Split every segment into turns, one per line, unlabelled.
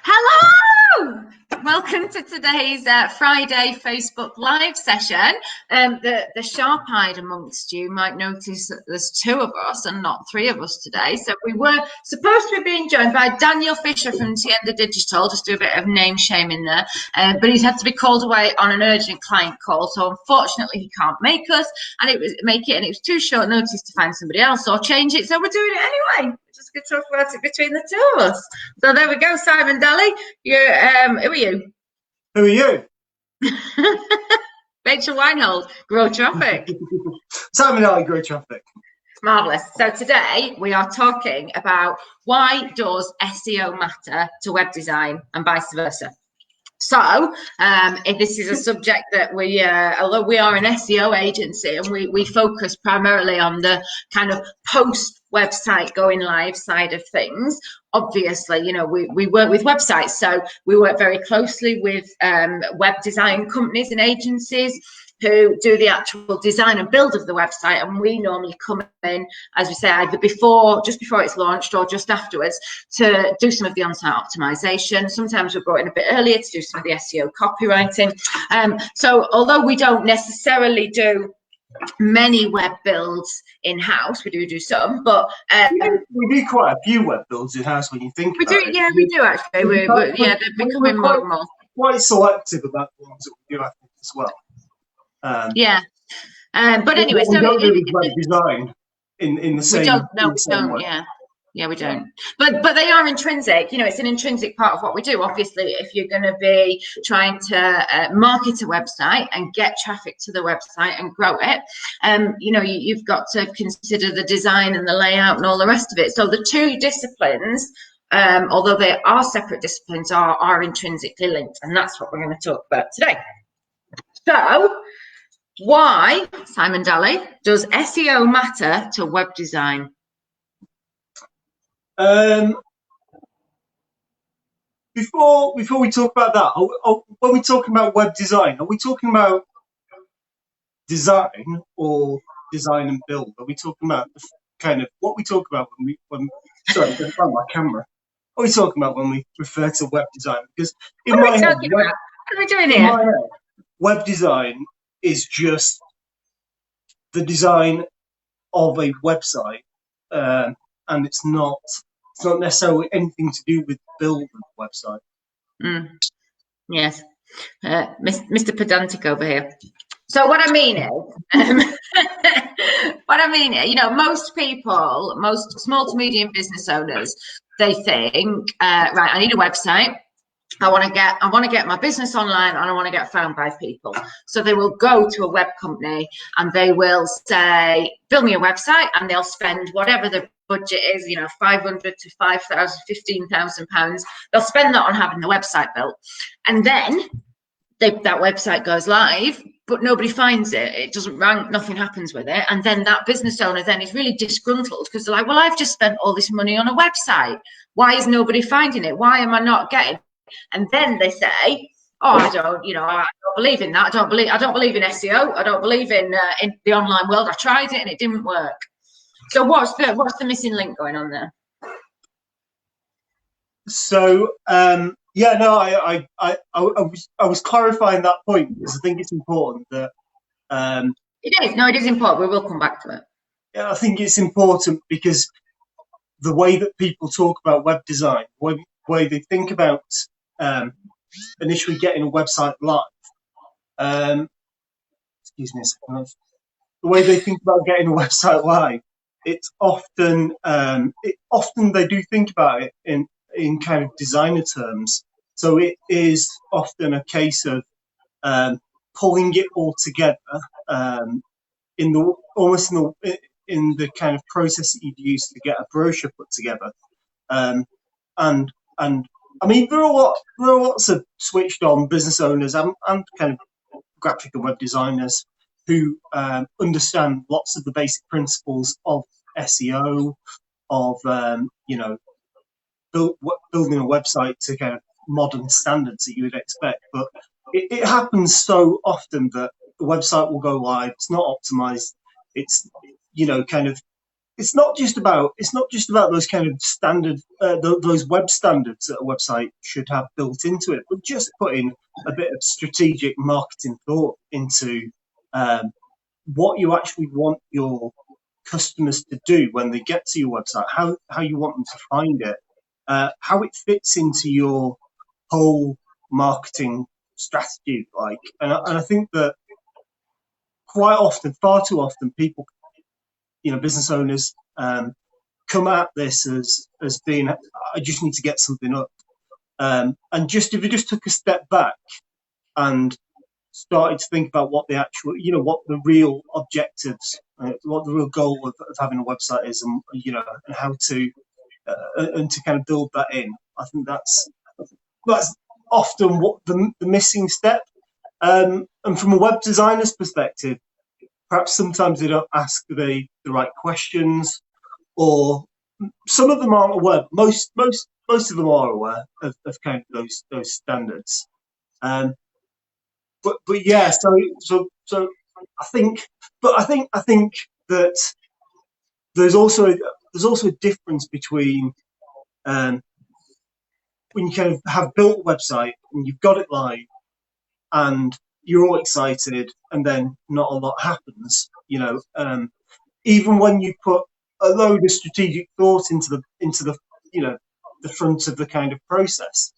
Hello! Welcome to today's Friday Facebook Live session. The sharp-eyed amongst you might notice that there's two of us and not three of us today. So we were supposed to be being joined by Daniel Fisher from Tienda Digital, just do a bit of name shaming there, but he's had to be called away on an urgent client call. So unfortunately he can't make us, and it was too short notice to find somebody else or change it. So we're doing it anyway. Just good to talk about it between the two of us. So there we go, Simon Dalley. Who are you?
Who are you?
Rachel Weinhold, GrowTraffic.
Simon Dalley, GrowTraffic.
Marvellous. So today we are talking about why does SEO matter to web design and vice versa. So this is a subject that although we are an SEO agency and we focus primarily on the kind of post-website going live side of things, obviously, we work with websites. So we work very closely with web design companies and agencies who do the actual design and build of the website, and we normally come in, as we say, either just before it's launched or just afterwards to do some of the on-site optimization. Sometimes we're brought in a bit earlier to do some of the SEO copywriting. So although we don't necessarily do many web builds in-house, we do some, but
we do quite a few web builds in-house when you think about it.
Yeah, we do actually. They're becoming more and more.
Quite selective about the ones that we do, I think, as well.
But anyway,
we don't do web design in the same.
We don't. Yeah, we don't. But they are intrinsic. It's an intrinsic part of what we do. Obviously, if you're going to be trying to market a website and get traffic to the website and grow it, you've got to consider the design and the layout and all the rest of it. So the two disciplines, although they are separate disciplines, are intrinsically linked, and that's what we're going to talk about today. So, why, Simon Dalley, does SEO matter to web design?
Before we talk about that, when we talk about web design, are we talking about design or design and build? Are we talking about kind of what we talk about sorry, I'm going to find my camera. What are we talking about when we refer to web design? Because
what are we doing here?
Web design is just the design of a website, and it's not necessarily anything to do with building a website.
Yes, Mr. Pedantic over here. So what I mean is, most people, most small to medium business owners, they think, right, I need a website. I want to get my business online, and I want to get found by people. So they will go to a web company and they will say, build me a website, and they'll spend whatever the budget is, 500 to 5,000, 15,000 pounds. They'll spend that on having the website built. And then that website goes live, but nobody finds it. It doesn't rank, nothing happens with it. And then that business owner then is really disgruntled because they're like, well, I've just spent all this money on a website. Why is nobody finding it? Why am I not getting it? And then they say, oh, I don't believe in that. I don't believe in SEO. I don't believe in the online world. I tried it and it didn't work. So what's the missing link going on there?
So I was clarifying that point because I think it's important that
it is important. We will come back to it.
Yeah, I think it's important because the way that people talk about web design, the way they think about initially getting a website live, excuse me a second, the way they think about getting a website live, it's often they do think about it in kind of designer terms. So it is often a case of pulling it all together in the kind of process that you'd use to get a brochure put together. And I mean, there are lots of switched on business owners and kind of graphic and web designers who understand lots of the basic principles of SEO, of building a website to kind of modern standards that you would expect. But it happens so often that the website will go live, it's not optimized, it's kind of it's not just about those kind of standard those web standards that a website should have built into it, but just putting a bit of strategic marketing thought into um, what you actually want your customers to do when they get to your website, how you want them to find it, how it fits into your whole marketing strategy, like, and I think that quite often, far too often, people, business owners, come at this as being, I just need to get something up, and just if you just took a step back and started to think about what the actual, what the real objectives, what the real goal of having a website is, and and how to and to kind of build that in. I think that's often what the missing step. And from a web designer's perspective, perhaps sometimes they don't ask the right questions, or some of them aren't aware. Most of them are aware of kind of those standards. Um, but yeah, so I think, I think that there's also a difference between um, when you kind of have built a website and you've got it live and you're all excited and then not a lot happens. Even when you put a load of strategic thought into the the front of the kind of process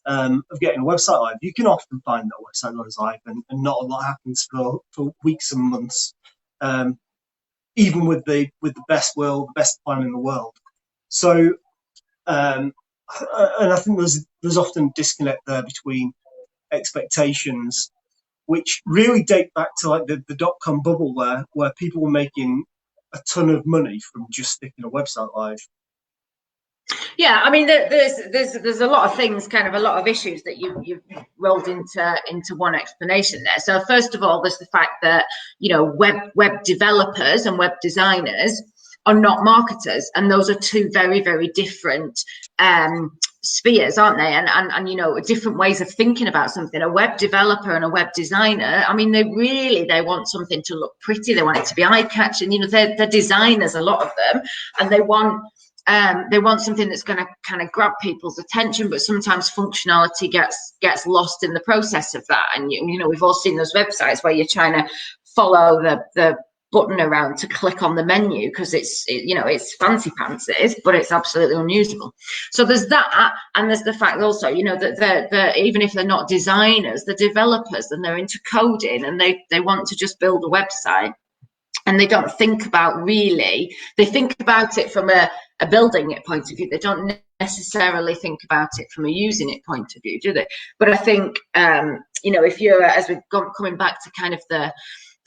of getting a website live, you can often find that a website goes live and not a lot happens for weeks and months, even with the the best plan in the world. So, and I think there's often a disconnect there between expectations, which really date back to like the dot-com bubble where people were making a ton of money from just sticking a website live.
Yeah, I mean, there's a lot of things, kind of a lot of issues that you've rolled into one explanation there. So first of all, there's the fact that web developers and web designers are not marketers, and those are two very, very different spheres, aren't they? And different ways of thinking about something. A web developer and a web designer, I mean, they want something to look pretty. They want it to be eye-catching. They're designers, a lot of them, and they want something that's going to kind of grab people's attention, but sometimes functionality gets lost in the process of that. And we've all seen those websites where you're trying to follow the button around to click on the menu because it's fancy pantsies, but it's absolutely unusable. So there's that, and there's the fact also that they're even if they're not designers, they're developers and they're into coding and they want to just build a website. And they don't think about they think about it from a building it point of view. They don't necessarily think about it from a using it point of view, do they? But I think, if you're, as we've gone, coming back to kind of the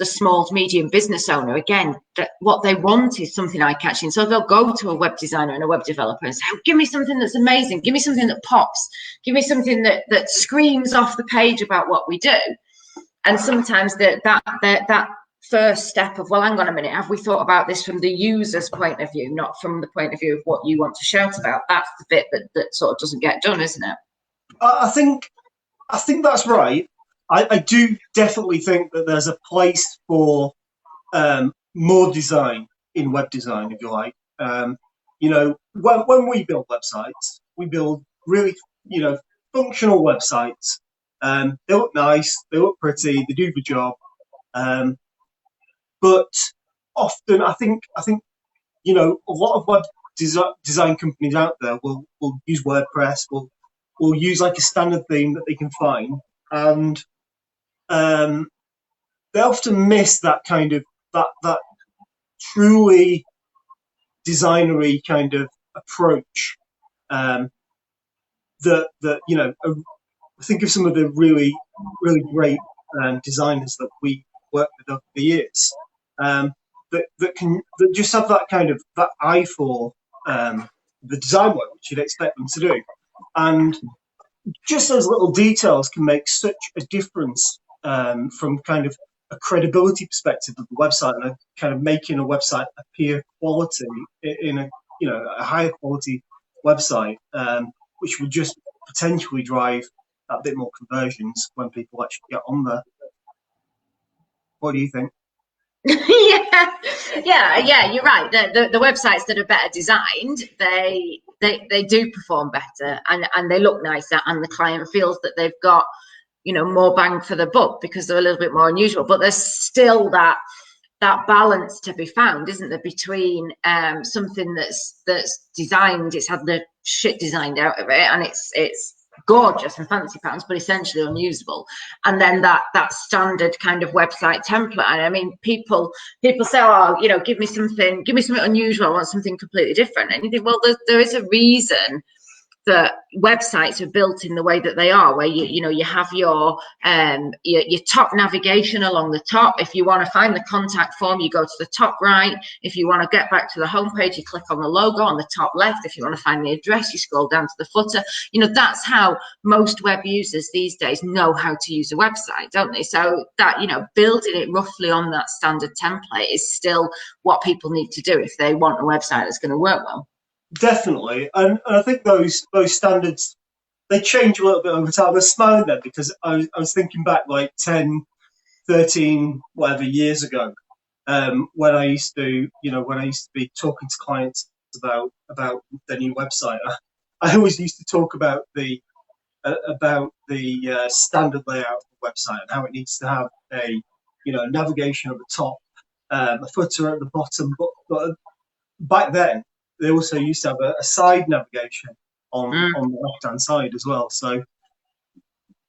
small to medium business owner, again, that what they want is something eye-catching. So they'll go to a web designer and a web developer and say, oh, give me something that's amazing. Give me something that pops. Give me something that screams off the page about what we do. And sometimes that first step of, well, hang on a minute, have we thought about this from the user's point of view, not from the point of view of what you want to shout about? That's the bit that sort of doesn't get done, isn't it?
I think that's right. I do definitely think that there's a place for more design in web design, if you like. When we build websites, we build really, functional websites. They look nice, they look pretty, they do the job. But often, I think a lot of web design companies out there will use WordPress, will use like a standard theme that they can find, and they often miss that kind of that truly designery kind of approach. Think of some of the really great designers that we worked with over the years. That just have that kind of that eye for the design work, which you'd expect them to do, and just those little details can make such a difference from kind of a credibility perspective of the website, and a kind of making a website appear quality in a higher quality website, which would just potentially drive that bit more conversions when people actually get on there. What do you think?
Yeah, you're right. The websites that are better designed, they do perform better, and they look nicer, and the client feels that they've got, more bang for the buck because they're a little bit more unusual. But there's still that balance to be found, isn't there, between something that's designed, it's had the shit designed out of it, and it's gorgeous and fancy pants, but essentially unusable, and then that standard kind of website template. And I mean, people say, oh, give me something unusual, I want something completely different. And you think, well, there is a reason that websites are built in the way that they are, where you have your top navigation along the top. If you want to find the contact form, you go to the top right. If you want to get back to the homepage, you click on the logo on the top left. If you want to find the address, you scroll down to the footer. That's how most web users these days know how to use a website, don't they? So that, building it roughly on that standard template is still what people need to do if they want a website that's going to work well.
Definitely, and I think those standards, they change a little bit over time. I was smiling there because I was thinking back like 10, 13, whatever years ago, when I used to be talking to clients about their new website. I always used to talk about the standard layout of the website and how it needs to have a navigation at the top, a footer at the bottom, but back then they also used to have a side navigation on the left-hand side as well. So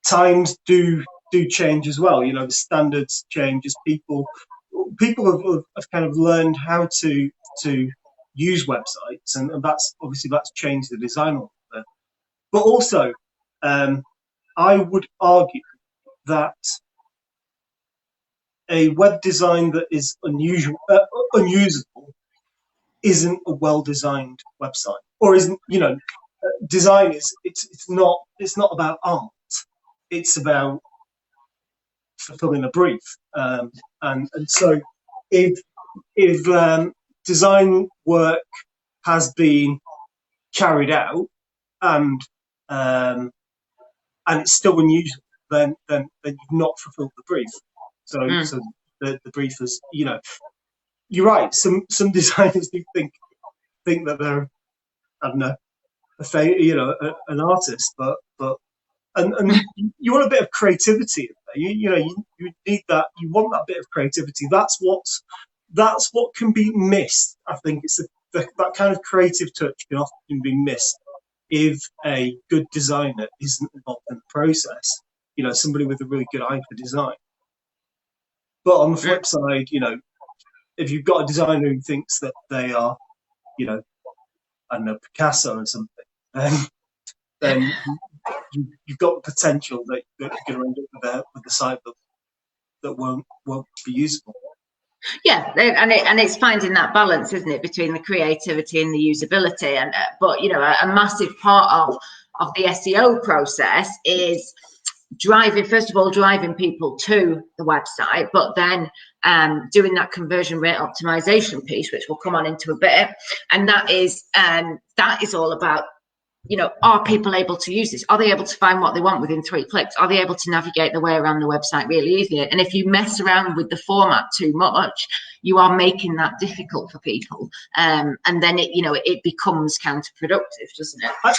times do change as well. The standards change as people have kind of learned how to use websites, and that's changed the design a little bit. But also, I would argue that a web design that is unusable isn't a well-designed website, or isn't. Design is it's not about art. It's about fulfilling a brief, and so if design work has been carried out and it's still unusual, then you've not fulfilled the brief. So the brief is, you're right. Some designers do think that they're, I don't know, an artist, but and you want a bit of creativity. You need that. You want that bit of creativity. That's what can be missed. I think it's that kind of creative touch can often be missed if a good designer isn't involved in the process. Somebody with a really good eye for design. But on the flip side, if you've got a designer who thinks that they are, I don't know, Picasso or something, then you've got the potential that you're going to end up with a site that won't be usable.
Yeah, and it's finding that balance, isn't it, between the creativity and the usability. And but a massive part of the SEO process is driving people to the website, but then doing that conversion rate optimization piece, which we'll come on into a bit. And that is all about, are people able to use this? Are they able to find what they want within 3 clicks? Are they able to navigate their way around the website really easily? And if you mess around with the format too much, you are making that difficult for people. And then it becomes counterproductive, doesn't it?
I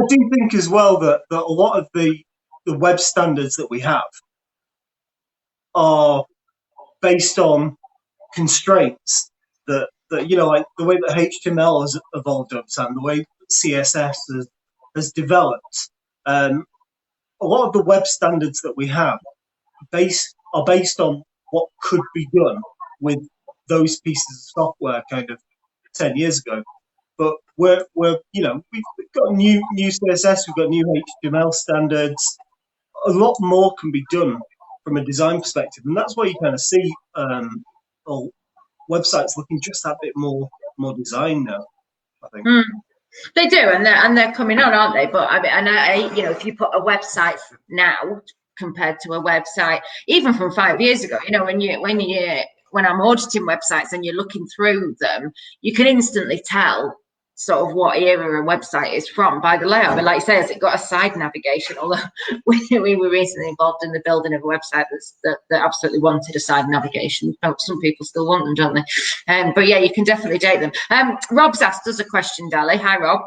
do think as well that a lot of the web standards that we have are based on constraints that like the way that HTML has evolved over time, the way CSS has developed. A lot of the web standards that we have are based on what could be done with those pieces of software kind of 10 years ago. But we've got new CSS, we've got new HTML standards. A lot more can be done from a design perspective, and that's why you kind of see websites looking just that bit more design now, I think.
They do, and they're coming on, aren't they? But if you put a website now compared to a website even from 5 years ago, when I'm auditing websites and you're looking through them, you can instantly tell sort of what era a website is from by the layout. But like you say, has it got a side navigation? Although we were recently involved in the building of a website that absolutely wanted a side navigation. Oh, some people still want them, don't they? But yeah, you can definitely date them. Rob's asked us a question, Dally. Hi, Rob.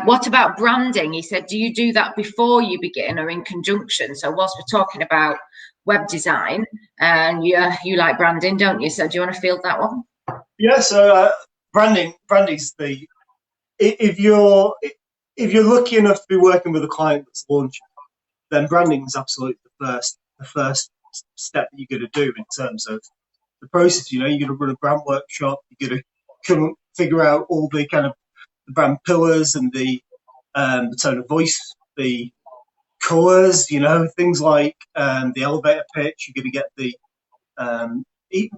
What about branding? He said, do you do that before you begin or in conjunction? So whilst we're talking about web design, and you like branding, don't you? So do you want to field that one?
Yeah, so branding's the, if you're lucky enough to be working with a client that's launching, then branding is absolutely the first step that you're going to do in terms of the process. You know, you're going to run a brand workshop, you're going to come and figure out all the kind of the brand pillars and the tone of voice, the colours, you know, things like the elevator pitch. You're going to get the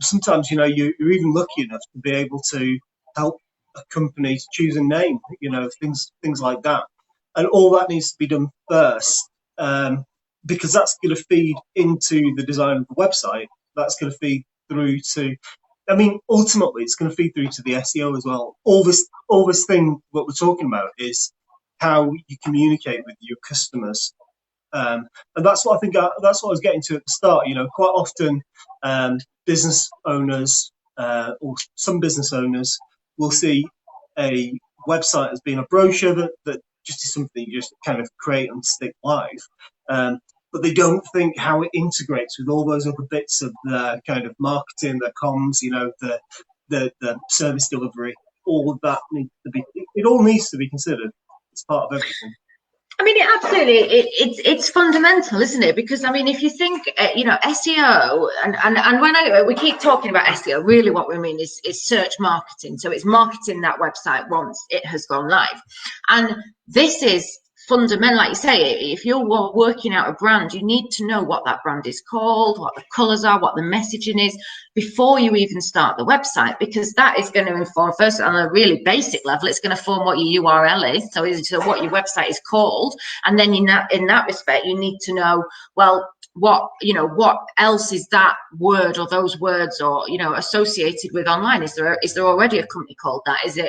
sometimes, you know, you're even lucky enough to be able to help a company to choose a name, you know, things like that. And all that needs to be done first, because that's going to feed into the design of the website. That's going to feed through to, I mean, ultimately, it's going to feed through to the SEO as well. All this thing, what we're talking about is how you communicate with your customers. And that's what I think, that's what I was getting to at the start. You know, quite often business owners or some business owners will see a website as being a brochure that just is something you just kind of create and stick live. But they don't think how it integrates with all those other bits of the kind of marketing, the comms, you know, the service delivery. All of that needs to be, it all needs to be considered. It's part of everything.
I mean, it's fundamental, isn't it? Because I mean, if you think, you know, SEO, and when we keep talking about SEO, really what we mean is search marketing. So it's marketing that website once it has gone live, and this is fundamental. Like you say, if you're working out a brand, you need to know what that brand is called, what the colours are, what the messaging is, before you even start the website, because that is going to inform, first on a really basic level, it's going to form what your URL is, so what your website is called. And then in that respect, you need to know, well, what else is that word or those words, or, you know, associated with online? Is there already a company called that? Is it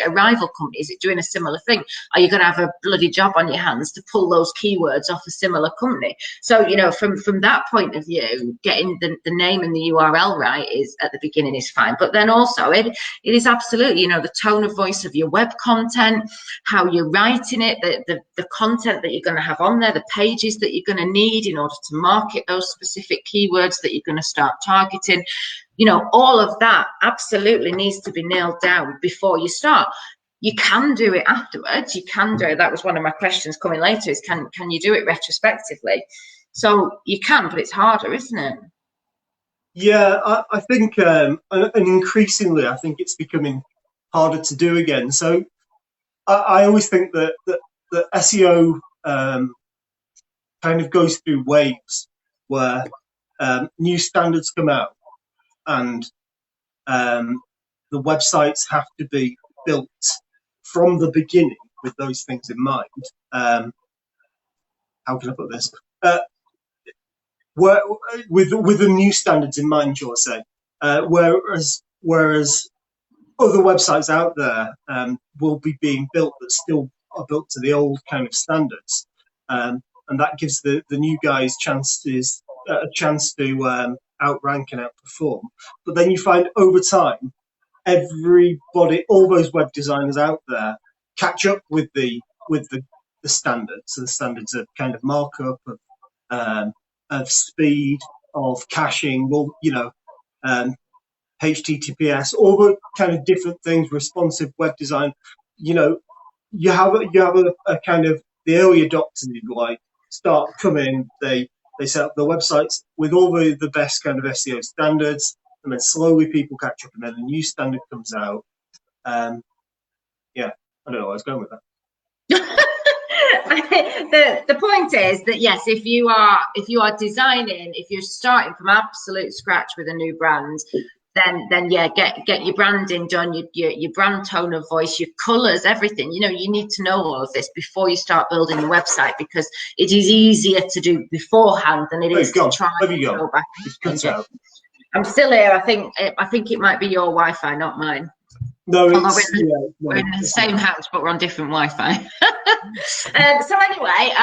a rival company? Is it doing a similar thing? Are you going to have a bloody job on your hands to pull those keywords off a similar company? So, you know, from that point of view, getting the name and the URL right is at the beginning is fine. But then also it is absolutely, you know, the tone of voice of your web content, how you're writing it, the content that you're going to have on there, the pages that you're going to need in order to market those specific keywords that you're going to start targeting. You know, all of that absolutely needs to be nailed down before you start. You can do it afterwards. You can do it. That was one of my questions coming later, is can you do it retrospectively? So you can, but it's harder, isn't it?
Yeah, I think, and increasingly, I think it's becoming harder to do again. So I always think that SEO kind of goes through waves where new standards come out, and the websites have to be built from the beginning with those things in mind. How can I put this? With the new standards in mind, you're saying, whereas other websites out there will be being built that still are built to the old kind of standards, and that gives the new guys a chance to outrank and outperform. But then you find over time, everybody, all those web designers out there, catch up with the standards. So the standards of kind of markup, of speed, of caching, well, you know, HTTPS, all the kind of different things, responsive web design. You know, you have a kind of the early adopters, if you like, start coming. They set up their websites with all the best kind of SEO standards, and then slowly people catch up, and then a new standard comes out. Yeah, I don't know where I was going with that.
The point is that yes, if you are designing, if you're starting from absolute scratch with a new brand, then yeah, get your branding done, your brand tone of voice, your colors, everything. You know, you need to know all of this before you start building the website, because it is easier to do beforehand than it is to try and go back. I'm still here. I think it might be your Wi-Fi, not mine.
No,
Although
it's yeah,
we're
no,
in the
it's
same
not.
house, but we're on different Wi-Fi. So anyway,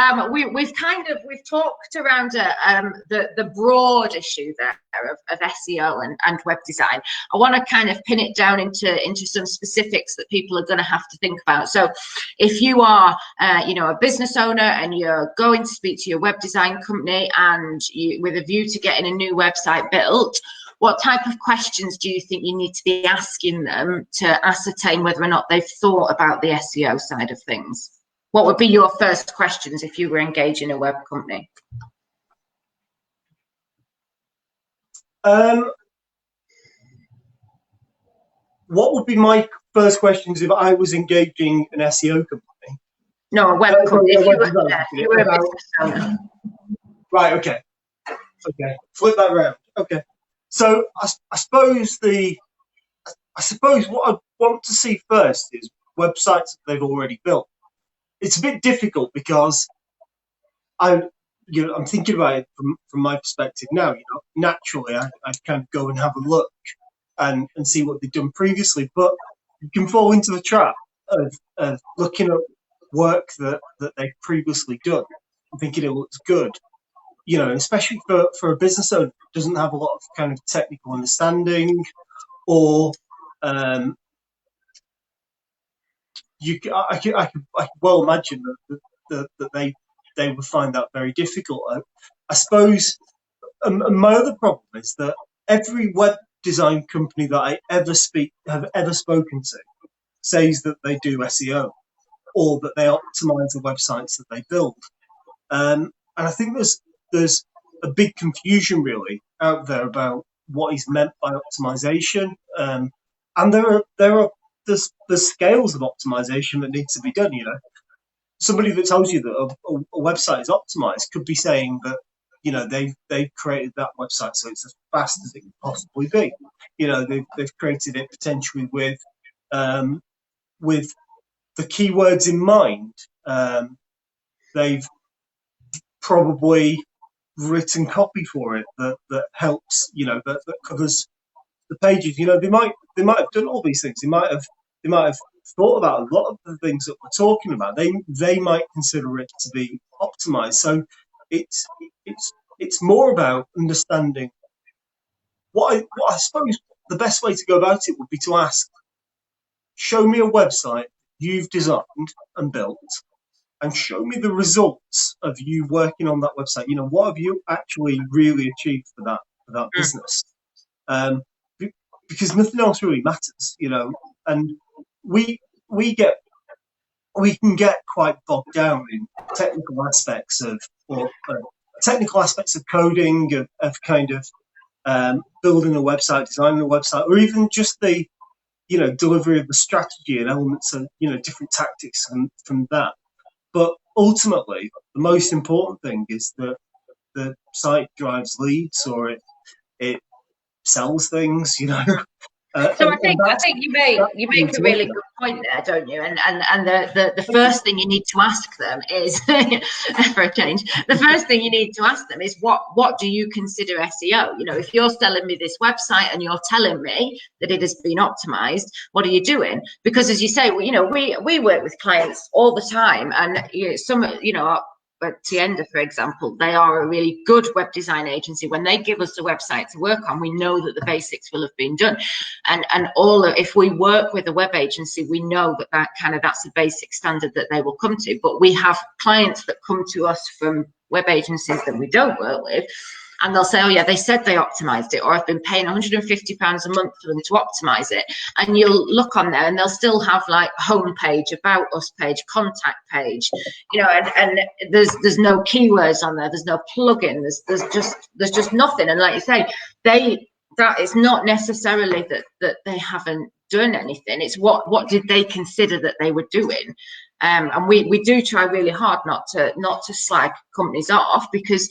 we've talked around the broad issue there of SEO and web design. I want to kind of pin it down into some specifics that people are going to have to think about. So, if you are a business owner and you're going to speak to your web design company and with a view to getting a new website built, what type of questions do you think you need to be asking them to ascertain whether or not they've thought about the SEO side of things? What would be your first questions if you were engaging a web company?
What would be my first questions if I was engaging an SEO company?
No, a web company.
Sorry, a
If
web design
you
company
were a
about,
business owner.
right, okay. Okay, flip that around. Okay, so I suppose what I want to see first is websites that they've already built. It's a bit difficult because I'm thinking about it from my perspective now. Naturally, I'd kind of go and have a look and see what they've done previously, but you can fall into the trap of looking at work that they've previously done and thinking it looks good. Especially for a business owner who doesn't have a lot of kind of technical understanding, or I could well imagine that they would find that very difficult. I suppose, and my other problem is that every web design company that I have ever spoken to says that they do SEO or that they optimize the websites that they build. And I think there's a big confusion really out there about what is meant by optimization, and there's scales of optimization that need to be done. Somebody that tells you that a website is optimized could be saying that they've created that website so it's as fast as it can possibly be. They've created it potentially with the keywords in mind. They've probably written copy for it that helps, that covers the pages. They might have done all these things. They might have thought about a lot of the things that we're talking about. They might consider it to be optimized. So it's more about understanding what I suppose the best way to go about it would be to ask, show me a website you've designed and built, and show me the results of you working on that website. What have you actually really achieved for that business? Because nothing else really matters, and we can get quite bogged down in technical aspects of coding, of kind of building a website, designing a website, or even just the delivery of the strategy and elements of different tactics from that. But ultimately, the most important thing is that the site drives leads, or it sells things,
So I think you make a really good point there, don't you? And the first thing you need to ask them is for a change. The first thing you need to ask them is what do you consider SEO? If you're selling me this website and you're telling me that it has been optimized, what are you doing? Because as you say, we work with clients all the time, and some but Tienda, for example, they are a really good web design agency. When they give us a website to work on, we know that the basics will have been done. And if we work with a web agency, we know that's a basic standard that they will come to. But we have clients that come to us from web agencies that we don't work with, and they'll say, oh yeah, they said they optimized it, or I've been paying £150 a month for them to optimize it. And you'll look on there and they'll still have like homepage, about us page, contact page, and there's no keywords on there, there's no plugin, there's just nothing. And like you say, that is not necessarily that they haven't done anything. It's what did they consider that they were doing. And we do try really hard not to slag companies off, because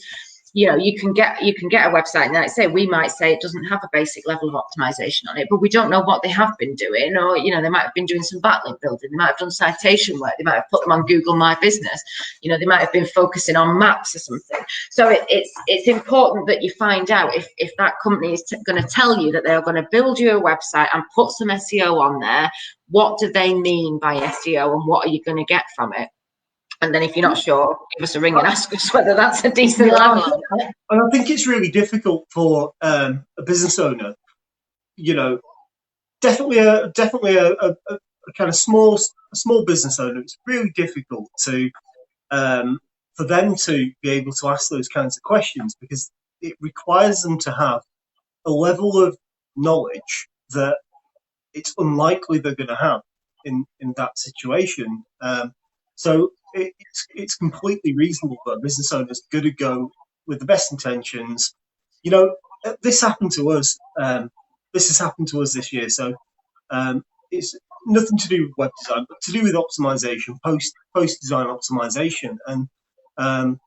you know, you can get a website, and like I say, we might say it doesn't have a basic level of optimization on it, but we don't know what they have been doing, or, you know, they might have been doing some backlink building, they might have done citation work, they might have put them on Google My Business, you know, they might have been focusing on maps or something. So it's important that you find out if that company is going to tell you that they're going to build you a website and put some SEO on there, what do they mean by SEO, and what are you going to get from it? And then if you're not sure, give us a ring and ask us whether that's a decent level.
And I think it's really difficult for a business owner, you know, definitely a kind of small business owner. It's really difficult to for them to be able to ask those kinds of questions, because it requires them to have a level of knowledge that it's unlikely they're going to have in that situation. So it's completely reasonable that a business owner is going to go with the best intentions. You know, this happened to us. This has happened to us this year. So it's nothing to do with web design, but to do with optimization, post design optimization. And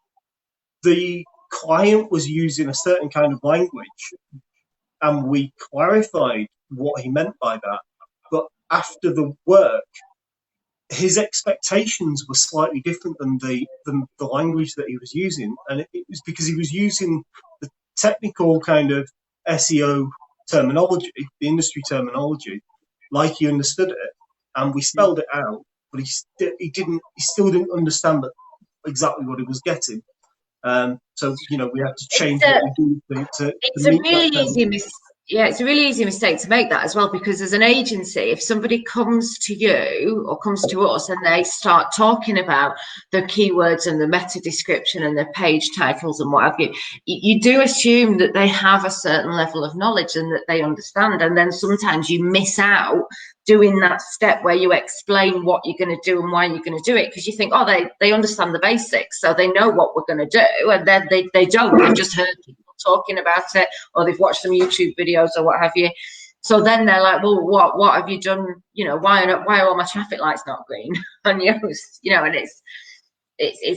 the client was using a certain kind of language, and we clarified what he meant by that. But after the work, his expectations were slightly different than the language that he was using, and it was because he was using the technical kind of SEO terminology, the industry terminology, like he understood it, and we spelled it out, but he still didn't understand exactly what he was getting. So, you know, we have to change what we do to
it's
meet
a really
that
easy mistake. Yeah, it's a really easy mistake to make that as well, because as an agency, if somebody comes to you or comes to us and they start talking about the keywords and the meta description and the page titles and what have you, you do assume that they have a certain level of knowledge and that they understand. And then sometimes you miss out doing that step where you explain what you're going to do and why you're going to do it, because you think, oh, they understand the basics, so they know what we're going to do, and then they don't. They've just heard people talking about it, or they've watched some YouTube videos or what have you. So then they're like, well, what have you done? You know, why are all my traffic lights not green on yours? You know, and it's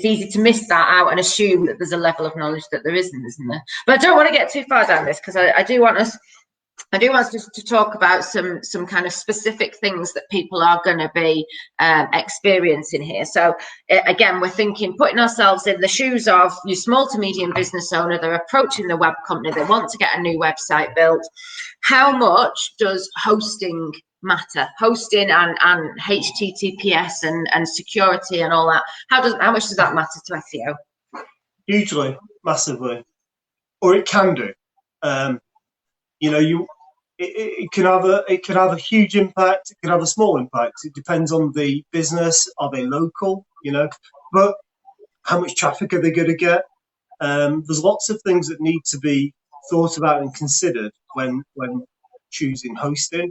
easy to miss that out and assume that there's a level of knowledge that there isn't there? But I don't want to get too far down this, because I do want us to talk about some kind of specific things that people are going to be experiencing here. So again, we're thinking, putting ourselves in the shoes of your small to medium business owner. They're approaching the web company. They want to get a new website built. How much does hosting matter? Hosting and HTTPS and security and all that. How much does that matter to SEO?
Hugely, massively, or it can do. You know, it can have a huge impact. It can have a small impact. It depends on the business. Are they local? You know, but how much traffic are they going to get? There's lots of things that need to be thought about and considered when choosing hosting.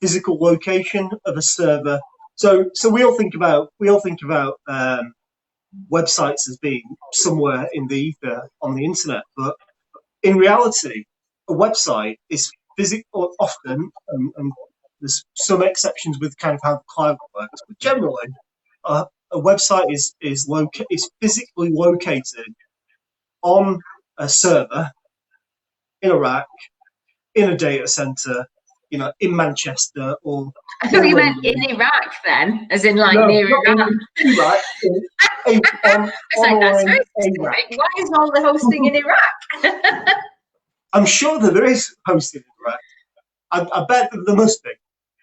Physical location of a server. So we all think about websites as being somewhere in the ether on the internet, but in reality, a website is physical often, and there's some exceptions with kind of how the cloud works, but generally, a website is physically located on a server in a rack, in a data center, you know, in Manchester or.
I thought you meant in Iraq then, as in like near Iraq.
Iraq.
Why is all the hosting in Iraq?
I'm sure that there is hosting in Iraq. I bet that there must be.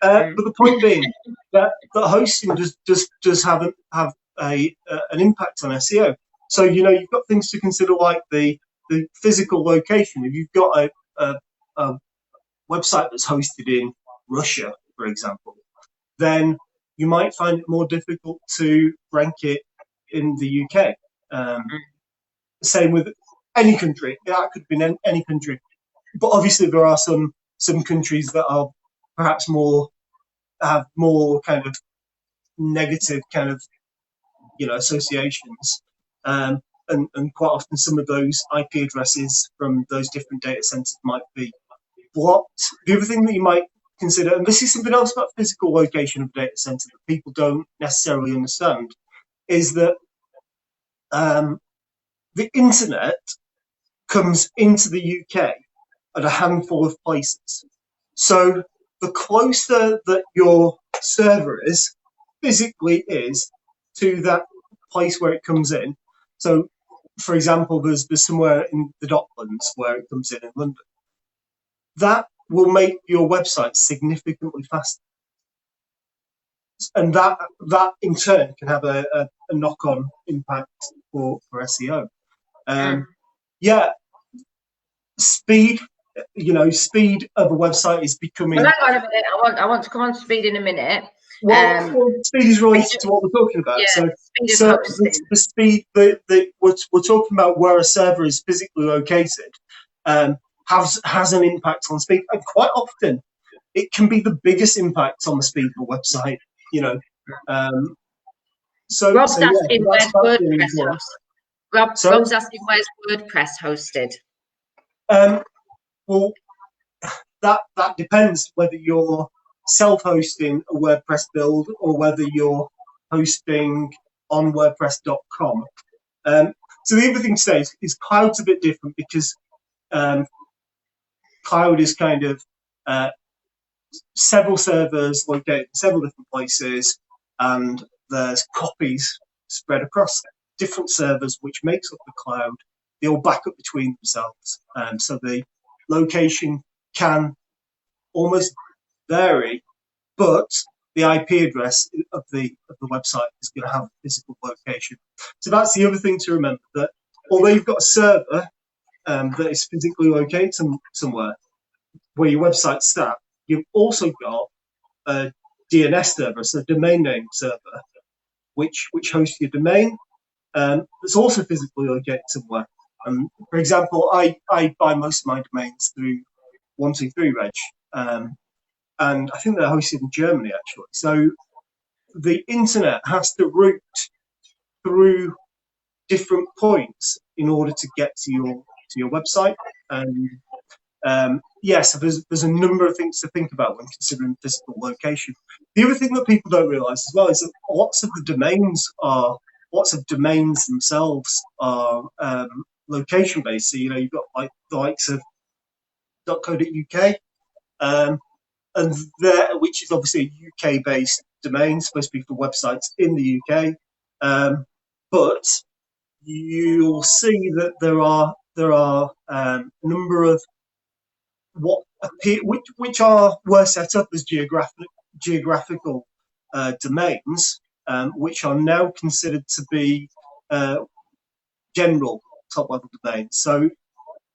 But the point being that hosting does have an impact on SEO. So, you know, you've got things to consider like the physical location. If you've got a website that's hosted in Russia, for example, then you might find it more difficult to rank it in the UK. Same with any country. That could be in any country. But obviously there are some countries that are perhaps have more kind of negative kind of, you know, associations. And quite often some of those IP addresses from those different data centers might be blocked. The other thing that you might consider, and this is something else about physical location of data center that people don't necessarily understand, is that the internet comes into the UK at a handful of places. So the closer that your server is, physically is, to that place where it comes in. So, for example, there's somewhere in the Docklands where it comes in London. That will make your website significantly faster. And that in turn can have a knock-on impact for SEO. Yeah, speed, speed of a website is becoming.
Well, hang on a minute. I want to come on to speed in a minute.
Well, speed is related to what we're talking about.
Yeah,
so the speed that we're talking about, where a server is physically located, has an impact on speed, and quite often it can be the biggest impact on the speed of a website.
Rob's asking where's WordPress hosted. Rob's asking where's WordPress hosted.
Well, that depends whether you're self-hosting a WordPress build or whether you're hosting on WordPress.com. So the other thing to say is cloud's a bit different, because cloud is kind of several servers located in several different places, and there's copies spread across different servers, which makes up the cloud. They all back up between themselves, so the location can almost vary, but the IP address of the website is going to have a physical location. So that's the other thing to remember, that although you've got a server that is physically located somewhere where your website's sat, you've also got a DNS server, so a domain name server, which hosts your domain. It's also physically located somewhere. For example, I buy most of my domains through 123reg, and I think they're hosted in Germany, actually. So the internet has to route through different points in order to get to your website. And yes, there's a number of things to think about when considering physical location. The other thing that people don't realise as well is that lots of domains themselves are location based. So you've got like the likes of .co.uk, and there, which is obviously a UK based domain, supposed to be for websites in the UK, but you'll see that there are a number of which were set up as geographical domains, which are now considered to be general top level domains. So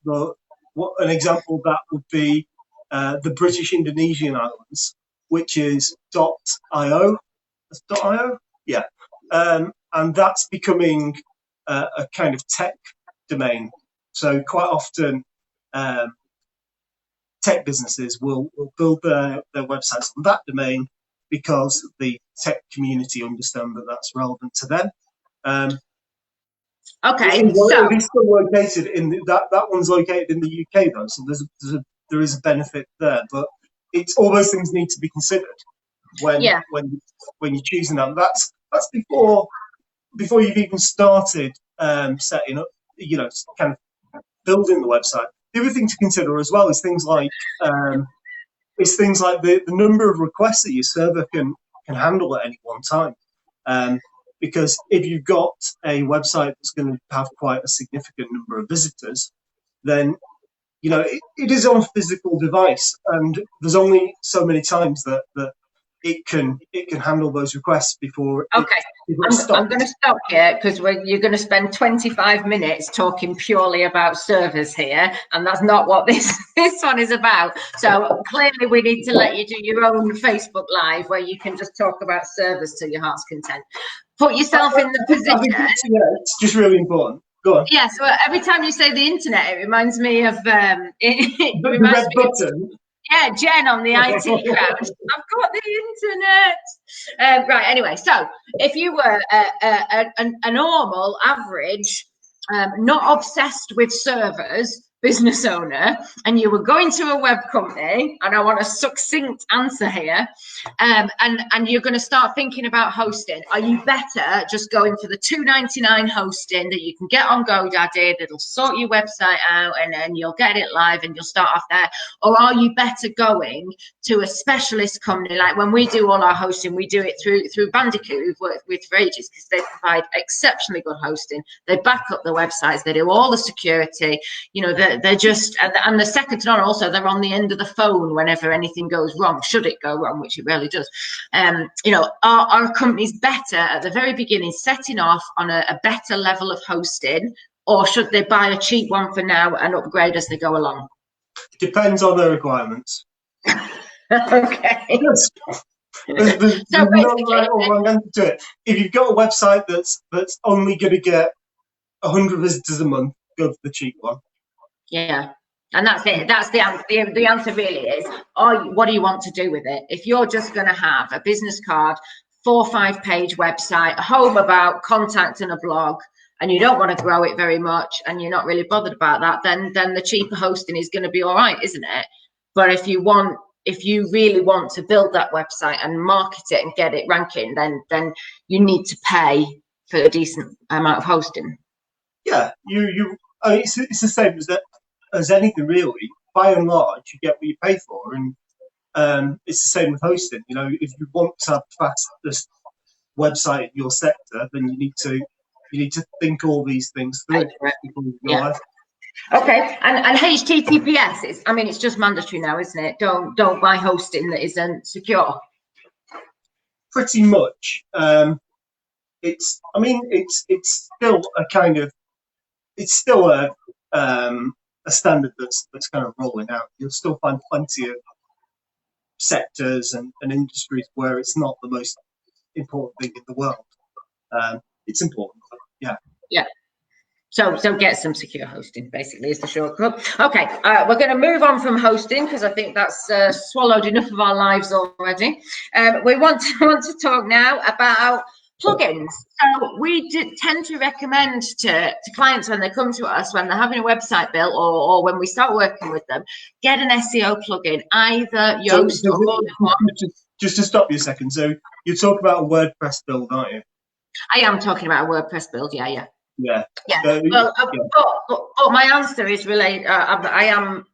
an example of that would be the British Indonesian Islands, which is .io. .io, yeah, and that's becoming a kind of tech domain. So quite often, tech businesses will build their websites on that domain because the tech community understand that that's relevant to them.
Okay,
so it's still located in that one's located in the UK though, so there is a benefit there, but all those things need to be considered when you're choosing them. That's before you've even started setting up, kind of building the website. The other thing to consider as well is things like the number of requests that your server can handle at any one time. Because if you've got a website that's going to have quite a significant number of visitors, then it is on a physical device, and there's only so many times that it can handle those requests before.
Okay, I'm going to stop here because you're going to spend 25 minutes talking purely about servers here, and that's not what this one is about. So clearly we need to let you do your own Facebook Live where you can just talk about servers to your heart's content. Put yourself in the position.
It's just really important. Go on.
Yeah, so every time you say the internet, it reminds me of
the red button.
Yeah, Jen on the IT crowd. I've got the internet. Right, anyway, so if you were a normal, average, not obsessed with servers business owner and you were going to a web company, and I want a succinct answer here, and you're going to start thinking about hosting, are you better just going for the $2.99 hosting that you can get on GoDaddy that'll sort your website out and then you'll get it live and you'll start off there? Or are you better going to a specialist company? Like when we do all our hosting, we do it through Bandicoot, who've worked with for ages, because they provide exceptionally good hosting. They back up the websites, they do all the security, you know, they're just, and the second to none. Also, they're on the end of the phone whenever anything goes wrong, should it go wrong, which it rarely does. You know, are companies better at the very beginning setting off on a better level of hosting, or should they buy a cheap one for now and upgrade as they go along?
Depends on their requirements.
Okay.
Yes. There's no right or wrong answer to it. If you've got a website that's only going to get 100 visitors a month, go for the cheap one.
Yeah, and that's it. That's the answer. The answer really is, what do you want to do with it? If you're just going to have a business card, 4 or 5 page website, a home about, contact, and a blog, and you don't want to grow it very much, and you're not really bothered about that, then the cheaper hosting is going to be all right, isn't it? But if you really want to build that website and market it and get it ranking, then you need to pay for a decent amount of hosting.
Yeah, I mean, it's the same as anything really. By and large, you get what you pay for, and it's the same with hosting. You know, if you want to have the fastest website in your sector, then you need to think all these things through.
Yeah. Okay, and HTTPS is, I mean, it's just mandatory now, isn't it? Don't buy hosting that isn't secure.
Pretty much. It's still a kind of, it's still a standard that's kind of rolling out. You'll still find plenty of sectors and industries where it's not the most important thing in the world. It's important, yeah.
Yeah. So get some secure hosting, basically, is the shortcut. Okay, we're going to move on from hosting because I think that's swallowed enough of our lives already. We want to talk now about plugins. So we tend to recommend to clients when they come to us, when they're having a website built, or when we start working with them, get an SEO plugin, either Yoast or more than one.
Just to stop you a second. So you're talking about a WordPress build, aren't you?
I am talking about a WordPress build, yeah.
Yeah.
Well, but my answer is related. I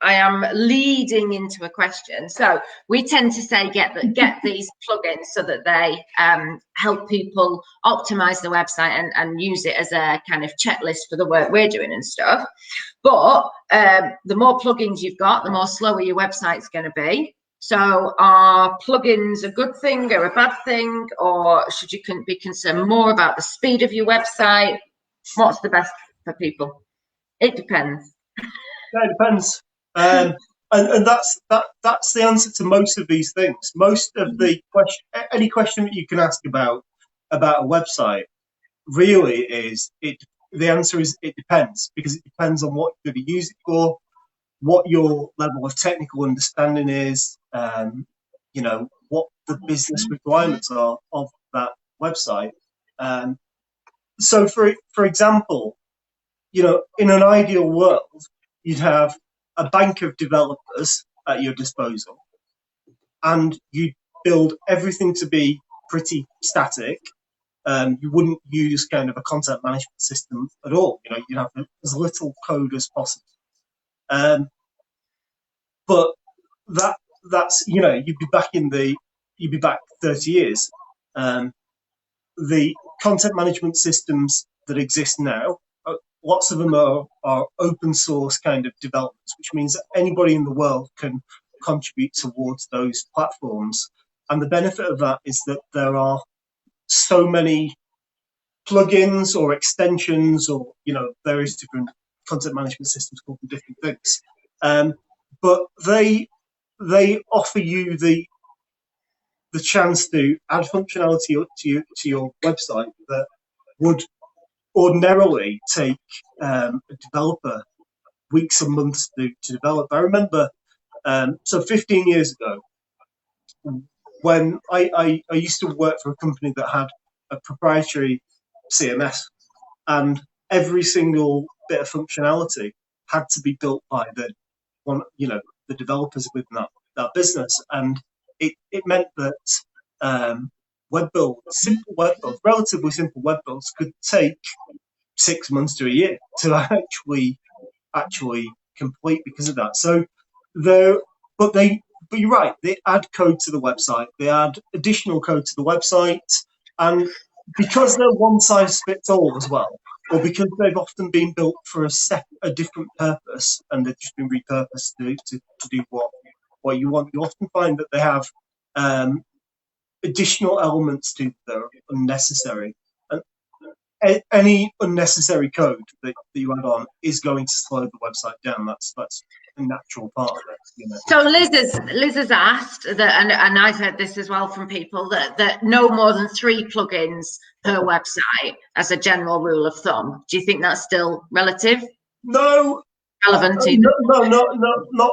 am leading into a question. So we tend to say get these plugins so that they help people optimize the website and use it as a kind of checklist for the work we're doing and stuff. But the more plugins you've got, the more slower your website's going to be. So are plugins a good thing or a bad thing, or should you be concerned more about the speed of your website? What's the best for people? It depends.
Yeah, it depends. And that's the answer to most of these things. Most of the any question that you can ask about a website really is the answer is it depends, because it depends on what you're going to use it for, what your level of technical understanding is, you know, what the business requirements are of that website. So for example, you know, in an ideal world, you'd have a bank of developers at your disposal, and you'd build everything to be pretty static. You wouldn't use kind of a content management system at all. You know, you'd have as little code as possible. But that's, you know, you'd be back 30 years. The content management systems that exist now, lots of them are open source kind of developments, which means that anybody in the world can contribute towards those platforms. And the benefit of that is that there are so many plugins or extensions or, you know, various different content management systems called different things. But they offer you the chance to add functionality to your website that would ordinarily take a developer weeks and months to develop. I remember, so 15 years ago, when I used to work for a company that had a proprietary CMS, and every single bit of functionality had to be built by the developers within that business, and it meant that relatively simple web builds could take 6 months to a year to actually complete because of that. So but you're right, they add code to the website, they add additional code to the website, and because they're one size fits all as well, or because they've often been built for a different purpose and they've just been repurposed to do what you want, you often find that they have additional elements to that are unnecessary. And any unnecessary code that you add on is going to slow the website down. That's a natural part of it.
So Liz has asked that, and I've heard this as well from people, that no more than 3 plugins per website as a general rule of thumb. Do you think that's still relative?
No.
Relevant?
No,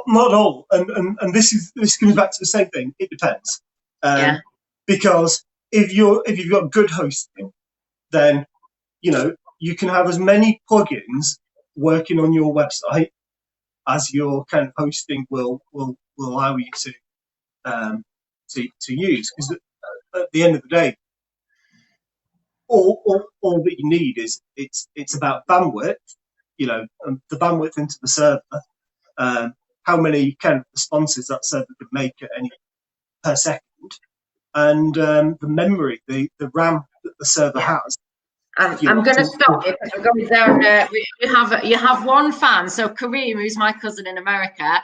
not all. And this comes back to the same thing. It depends. Because if you've got good hosting, then you can have as many plugins working on your website as your kind of hosting will allow you to use. Because at the end of the day, all that you need is it's about bandwidth, and the bandwidth into the server, how many kind of responses that server could make at any per second, and the memory, the RAM that the server has.
I'm going to stop you because we're going down. You have one fan, so Kareem, who's my cousin in America,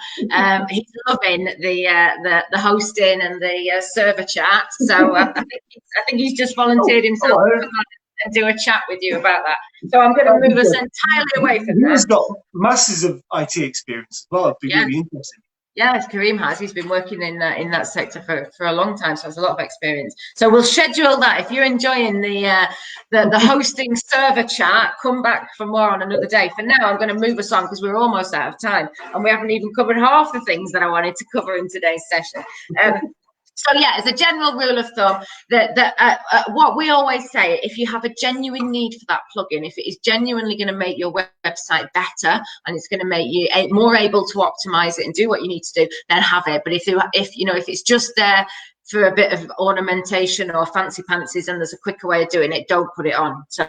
he's loving the hosting and the server chat. So I think he's just volunteered himself to come on and do a chat with you about that. So I'm going to move us entirely away from that.
He's got masses of IT experience as well. It'd be really interesting.
Yes, Kareem has. He's been working in that sector for a long time, so has a lot of experience. So we'll schedule that. If you're enjoying the hosting server chat, come back for more on another day. For now, I'm going to move us on because we're almost out of time, and we haven't even covered half the things that I wanted to cover in today's session. So yeah, as a general rule of thumb, what we always say, if you have a genuine need for that plugin, if it is genuinely going to make your website better and it's going to make you more able to optimize it and do what you need to do, then have it. But if it's just there for a bit of ornamentation or fancy pantsies and there's a quicker way of doing it, don't put it on. So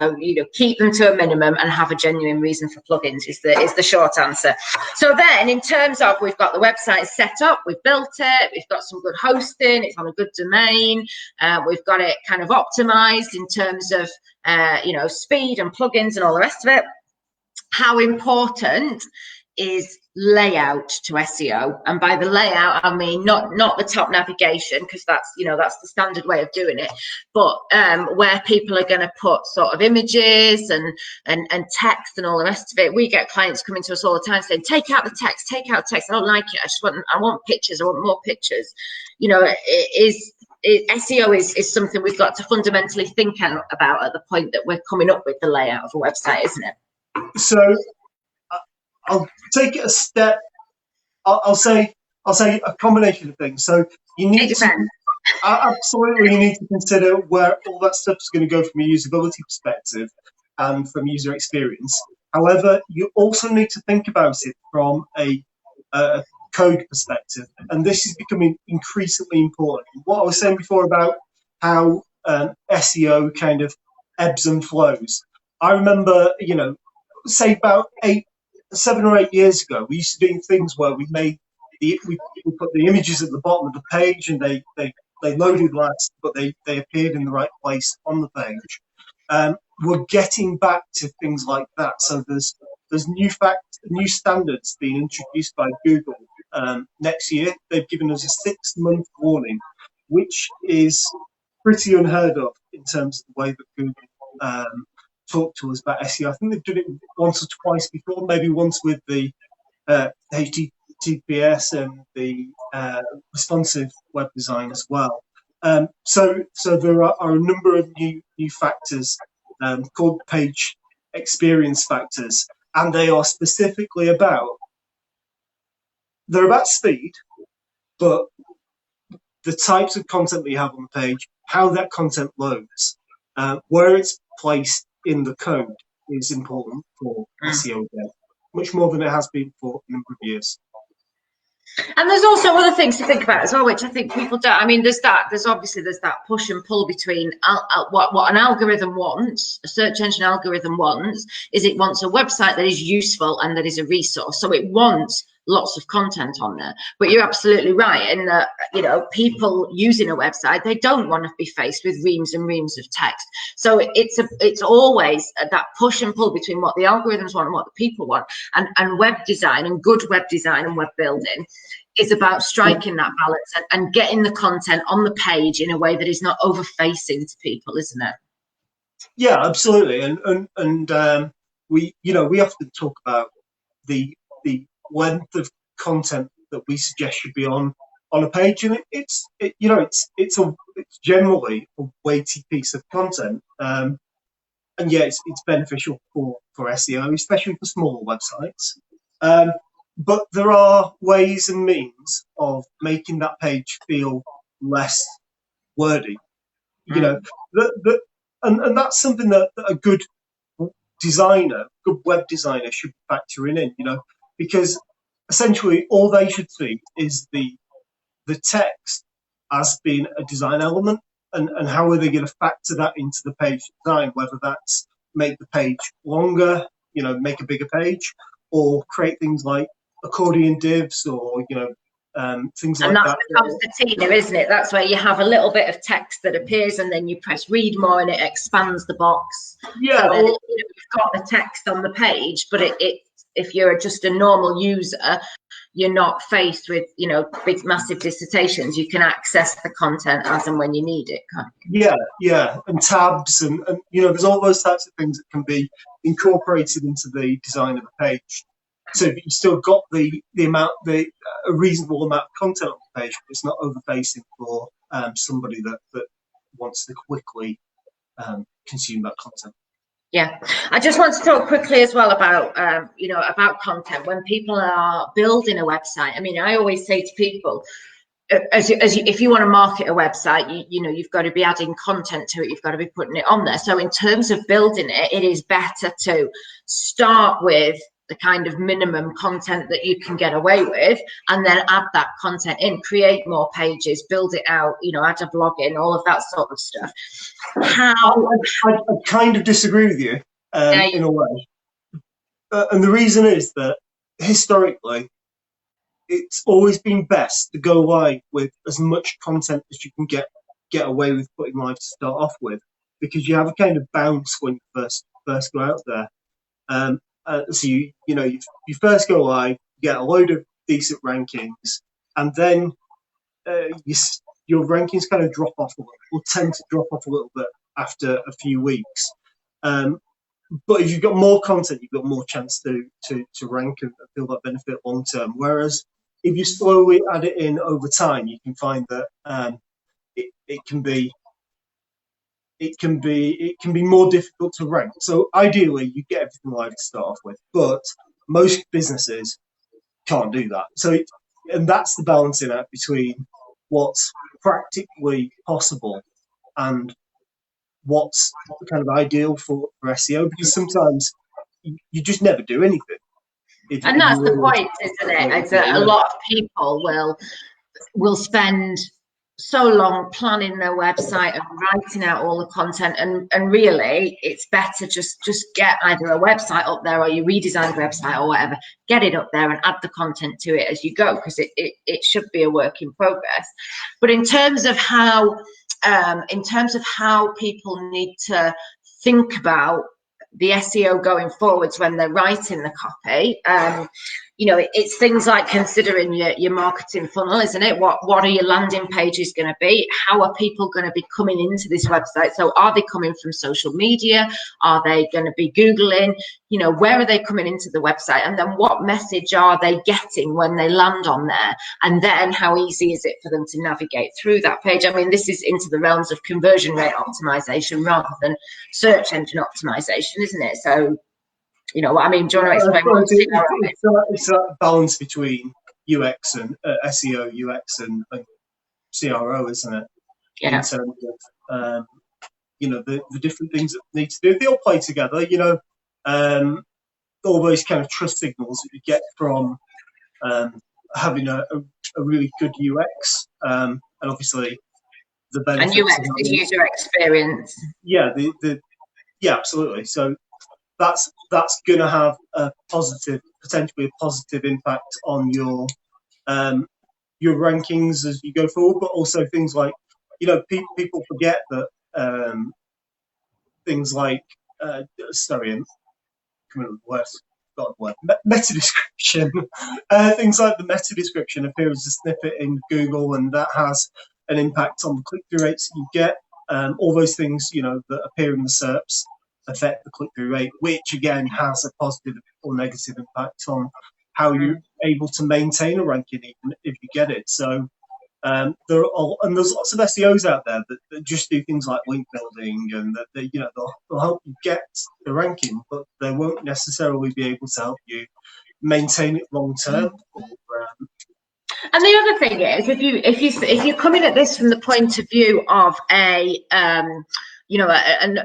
keep them to a minimum and have a genuine reason for plugins is the short answer. So then in terms of, we've got the website set up, we've built it, we've got some good hosting, it's on a good domain, we've got it kind of optimized in terms of speed and plugins and all the rest of it. How important is layout to SEO? And by the layout, I mean not the top navigation, because that's the standard way of doing it, but where people are going to put sort of images and text and all the rest of it. We get clients coming to us all the time saying, take out the text, I don't like it, I want pictures, I want more pictures. SEO is something we've got to fundamentally think about at the point that we're coming up with the layout of a website, isn't it?
So I'll take it a step. I'll say a combination of things. So you need absolutely consider where all that stuff is going to go from a usability perspective and from user experience. However, you also need to think about it from a code perspective, and this is becoming increasingly important. What I was saying before about how SEO kind of ebbs and flows. I remember, say about 7 or 8 years ago, we used to do things where we put the images at the bottom of the page and they loaded last, but they appeared in the right place on the page. We're getting back to things like that. So there's new standards being introduced by Google next year. They've given us a 6-month warning, which is pretty unheard of in terms of the way that Google talk to us about SEO. I think they've done it once or twice before, maybe once with the HTTPS and the responsive web design as well. So there are a number of new factors called page experience factors, and they are specifically about speed, but the types of content that you have on the page, how that content loads, where it's placed in the code is important for SEO again. much more than it has been for a number of years.
And there's also other things to think about as well, which I think people don't. I mean, there's that push and pull between what an algorithm wants, a search engine algorithm wants, is it wants a website that is useful and that is a resource. So it wants lots of content on there. But you're absolutely right in that, you know, people using a website, they don't want to be faced with reams and reams of text. So it's always that push and pull between what the algorithms want and what the people want. And web design and good web design and web building is about striking that balance and getting the content on the page in a way that is not over facing to people, isn't it?
Yeah, absolutely. And we often talk about the length of content that we suggest should be on a page, and it's generally a weighty piece of content, and yeah, it's beneficial for SEO, especially for smaller websites. But there are ways and means of making that page feel less wordy. You know, and that's something that a good web designer should be factoring in. You know, because essentially all they should see is the text as being a design element, and how are they going to factor that into the page design, whether that's make the page longer, you know, make a bigger page, or create things like accordion divs, or things like that. And
that's the concertina, isn't it? That's where you have a little bit of text that appears and then you press read more and it expands the box.
Yeah,
so that you've got the text on the page, but if you're just a normal user, you're not faced with, you know, big massive dissertations. You can access the content as and when you need it, can't
you? Yeah, and tabs and you know, there's all those types of things that can be incorporated into the design of the page. So you've still got a reasonable amount of content on the page, but it's not over-facing for somebody that wants to quickly consume that content.
Yeah, I just want to talk quickly as well about about content when people are building a website. I mean, I always say to people, if you want to market a website, you've got to be adding content to it. You've got to be putting it on there. So in terms of building it, it is better to start with the kind of minimum content that you can get away with, and then add that content in, create more pages, build it out, add a blog in, all of that sort of stuff.
I kind of disagree with you in a way. And the reason is that historically, it's always been best to go live with as much content as you can get away with putting live to start off with, because you have a kind of bounce when you first go out there. So you first go live, you get a load of decent rankings, and then your rankings kind of drop off a little, or tend to drop off a little bit after a few weeks. But if you've got more content, you've got more chance to rank and feel that benefit long term. Whereas if you slowly add it in over time, you can find that it can be more difficult to rank. So ideally, you get everything live to start off with, but most businesses can't do that. So and that's the balancing act between what's practically possible and what's kind of ideal for SEO, because sometimes you just never do anything.
And that's the point, isn't it? A lot of people will spend so long planning their website and writing out all the content, and really it's better just get either a website up there, or you redesign the website or whatever, get it up there and add the content to it as you go, because it should be a work in progress. But in terms of how people need to think about the SEO going forwards when they're writing the copy, it's things like considering your marketing funnel, isn't it? What are your landing pages going to be? How are people going to be coming into this website? So are they coming from social media? Are they going to be Googling? Where are they coming into the website? And then what message are they getting when they land on there? And then how easy is it for them to navigate through that page? I mean, this is into the realms of conversion rate optimization rather than search engine optimization, isn't it? So, you know what I mean? Do you want to explain?
It's that balance between UX and SEO, UX and CRO, isn't it?
Yeah.
In terms of the different things that need to do, they all play together. all those kind of trust signals that you get from having a really good UX, and obviously the
And
benefits
UX
of
is
having,
user experience.
yeah, yeah, absolutely. So that's going to have a potentially a positive impact on your rankings as you go forward, but also things like, people forget that things like sorry, I'm coming up with words. Meta description. Things like the meta description appear as a snippet in Google, and that has an impact on the click-through rates that you get. All those things, that appear in the SERPs affect the click-through rate, which again has a positive or negative impact on how you're able to maintain a ranking, even if you get it. So there's lots of SEOs out there that just do things like link building, and that they'll help you get the ranking, but they won't necessarily be able to help you maintain it long term.
And the other thing is, if you're coming at this from the point of view of a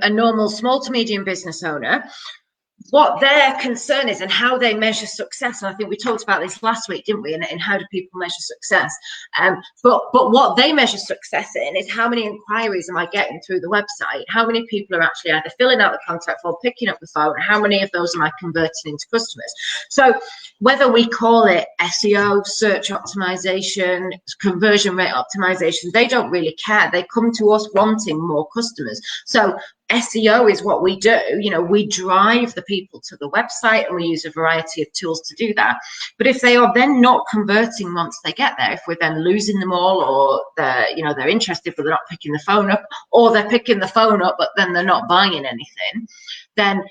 normal small to medium business owner, what their concern is and how they measure success. And I think we talked about this last week, didn't we? And how do people measure success? But what they measure success in is how many inquiries am I getting through the website? How many people are actually either filling out the contact form, picking up the phone? How many of those am I converting into customers? So whether we call it SEO, search optimization, conversion rate optimization, they don't really care. They come to us wanting more customers. So SEO is what we do. We drive the people to the website, and we use a variety of tools to do that. But if they are then not converting once they get there, if we're then losing them all, or they're interested but they're not picking the phone up, or they're picking the phone up but then they're not buying anything, then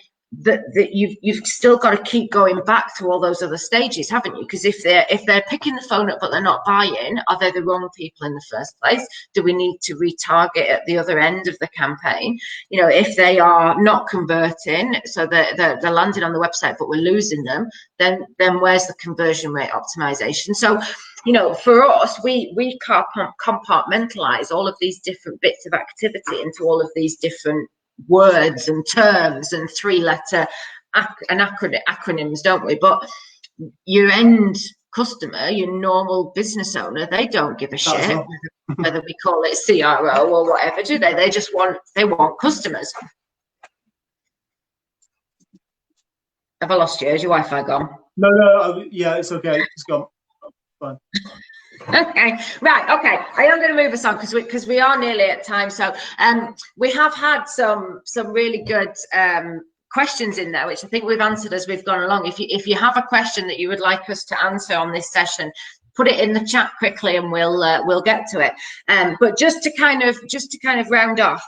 you've still got to keep going back to all those other stages, haven't you? Because if they're picking the phone up but they're not buying, are they the wrong people in the first place? Do we need to retarget at the other end of the campaign? If they are not converting, so they're landing on the website but we're losing them, then where's the conversion rate optimization? So for us, we compartmentalize all of these different bits of activity into all of these different words and terms and three-letter acronyms, don't we? But your end customer, your normal business owner, they don't give a shit whether we call it CRO or whatever, do they? They just want customers. Have I lost you? Is your Wi-Fi gone?
No, yeah, it's okay. It's gone. Fine.
Okay, right. Okay, I am going to move us on because we are nearly at time. So we have had some really good questions in there, which I think we've answered as we've gone along. If you have a question that you would like us to answer on this session, put it in the chat quickly and we'll get to it. But just to kind of round off,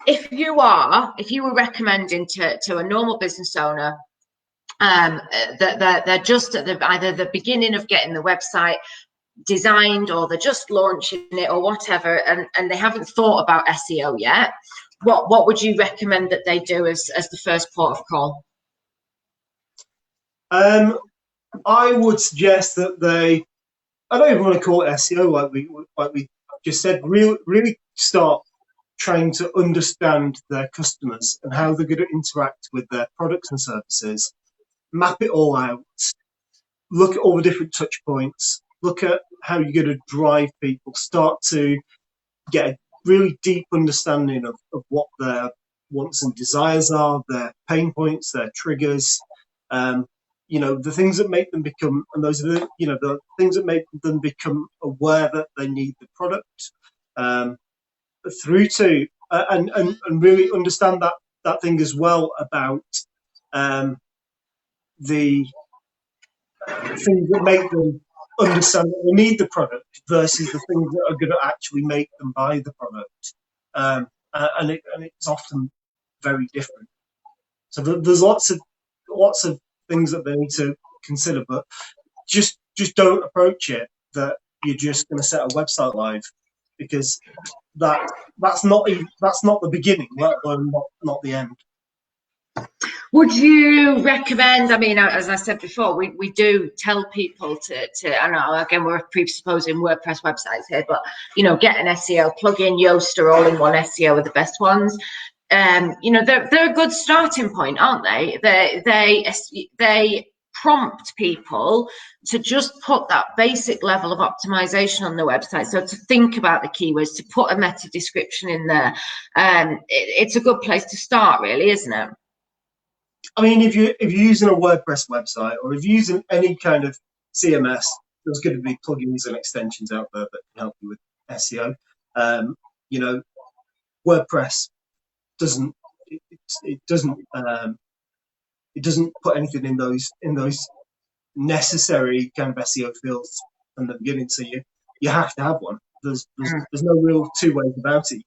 if you were recommending to a normal business owner that they're just at either the beginning of getting the website designed, or they're just launching it or whatever, and they haven't thought about SEO yet, what would you recommend that they do as the first port of call?
I would suggest that I don't even want to call it SEO, like we just said, really start trying to understand their customers and how they're going to interact with their products and services. Map it all out, look at all the different touch points, look at how you're going to drive people, start to get a really deep understanding of what their wants and desires are, their pain points, their triggers, the things that make them become, and those are the things that make them become aware that they need the product, through to, and really understand that thing as well about the things that make them understand that they need the product versus the things that are going to actually make them buy the product. And it's often very different. So there's lots of things that they need to consider, but just don't approach it that you're just going to set a website live, because that's not the beginning, let alone not the end.
Would you recommend, I mean, as I said before, we do tell people to I know, again, we're presupposing WordPress websites here, but, get an SEO plugin. Yoast or all-in-one SEO are the best ones. you know, they're a good starting point, aren't they? They prompt people to just put that basic level of optimization on their website. So to think about the keywords, to put a meta description in there, it's a good place to start, really, isn't it?
I mean, if you're using a WordPress website, or if you're using any kind of CMS, there's going to be plugins and extensions out there that can help you with SEO. You know, WordPress doesn't it doesn't put anything in those necessary kind of SEO fields from the beginning. So you have to have one. There's no real two ways about it.